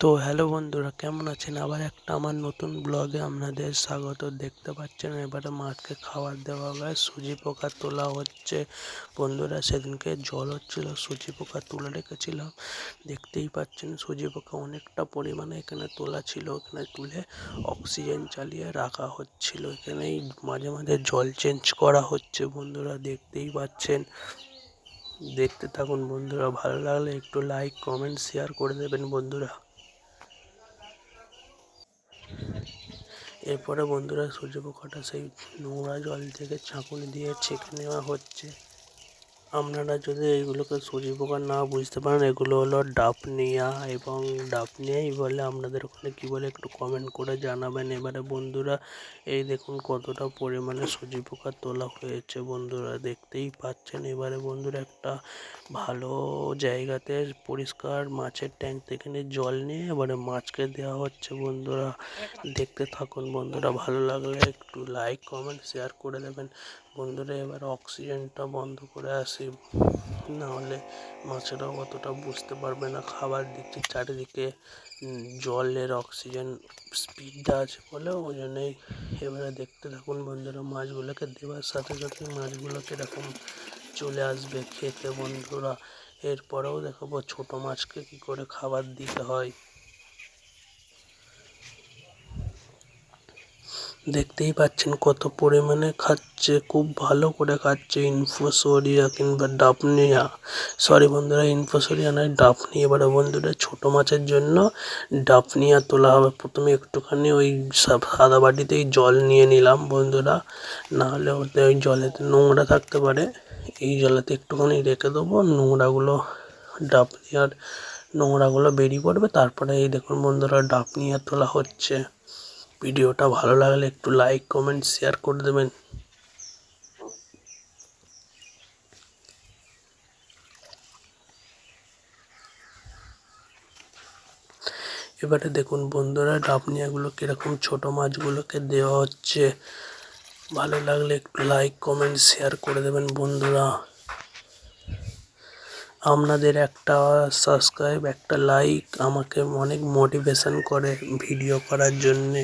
তো হ্যালো বন্ধুরা, কেমন আছেন? আবার একটা আমার নতুন ব্লগে আপনাদের স্বাগত। দেখতে পাচ্ছেন এবারে মাছকে খাবার দেওয়া হয়, সুজি পোকা তোলা হচ্ছে। বন্ধুরা, সেদিনকে জল হচ্ছিল, সুজি পোকা তুলে রেখেছিলাম। দেখতেই পাচ্ছেন সুজি পোকা অনেকটা পরিমাণে এখানে তোলা ছিল। এখানে তুলে অক্সিজেন চালিয়ে রাখা হচ্ছিল। এখানেই মাঝে মাঝে জল চেঞ্জ করা হচ্ছে। বন্ধুরা দেখতেই পাচ্ছেন, দেখতে থাকুন বন্ধুরা। ভালো লাগলে একটু লাইক, কমেন্ট, শেয়ার করে দেবেন বন্ধুরা। এরপরে বন্ধুরা, সূর্য পোকাটা সেই নোংরা জল থেকে ছাঁকুনি দিয়ে ছেঁকে নেওয়া হচ্ছে। আপনারা যদি এইগুলোকে সূজি পোকা না বুঝতে পারেন, এগুলো হলো ডাফনিয়া, এবং ডাফনিয়াই বলে। আপনাদের ওখানে কী বলে একটু কমেন্ট করে জানাবেন। এবারে বন্ধুরা, এই দেখুন কতটা পরিমাণে সূজি পোকা তোলা হয়েছে। বন্ধুরা দেখতেই পাচ্ছেন। এবারে বন্ধুরা, একটা ভালো জায়গাতে পরিষ্কার মাছের ট্যাঙ্ক থেকে জল নিয়ে এবারে মাছকে দেওয়া হচ্ছে। বন্ধুরা দেখতে থাকুন বন্ধুরা। ভালো লাগলে একটু লাইক, কমেন্ট, শেয়ার করে দেবেন বন্ধুরা। এবার অক্সিজেনটা বন্ধ করে আসি, নাহলে মাছেরাও অতটা বুঝতে পারবে না। খাবার দিচ্ছি চারিদিকে, জলের অক্সিজেন স্পিডটা আছে বলে, ওই জন্যই। এবারে দেখতে থাকুন বন্ধুরা। মাছগুলোকে দেওয়ার সাথে সাথে মাছগুলো কীরকম চলে আসবে খেতে বন্ধুরা। এরপরেও দেখাবো ছোটো মাছকে কী করে খাবার দিতে হয়। দেখতেই পাচ্ছেন কত পরিমাণে খাচ্ছে, খুব ভালো করে খাচ্ছে। ইনফোসোরিয়া কিংবা ডাফনিয়া, সরি বন্ধুরা, ইনফোসোরিয়া নয়, ডাফনিয়া। এবারে বন্ধুরা, ছোট মাছের জন্য ডাফনিয়া তোলা হবে। প্রথমে একটুখানি ওই সাদা বাটিতেই জল নিয়ে নিলাম বন্ধুরা, নাহলে ওতে ওই জলেতে নোংরা থাকতে পারে। এই জলেতে একটুখানি রেখে দেবো, নোংরাগুলো, ডাফনিয়ার নোংরাগুলো বেরিয়ে পড়বে। তারপরে এই দেখুন বন্ধুরা, ডাফনিয়া তোলা হচ্ছে। ভিডিওটা ভালো লাগলে একটু লাইক, কমেন্ট, শেয়ার করে দেবেন। এবারে দেখুন বন্ধুরা, ডাফনিয়াগুলো কীরকম ছোট মাছগুলোকে দেওয়া হচ্ছে। ভালো লাগলে একটু লাইক, কমেন্ট, শেয়ার করে দেবেন বন্ধুরা। আপনাদের একটা সাবস্ক্রাইব, একটা লাইক আমাকে অনেক মোটিভেশন করে ভিডিও করার জন্যে।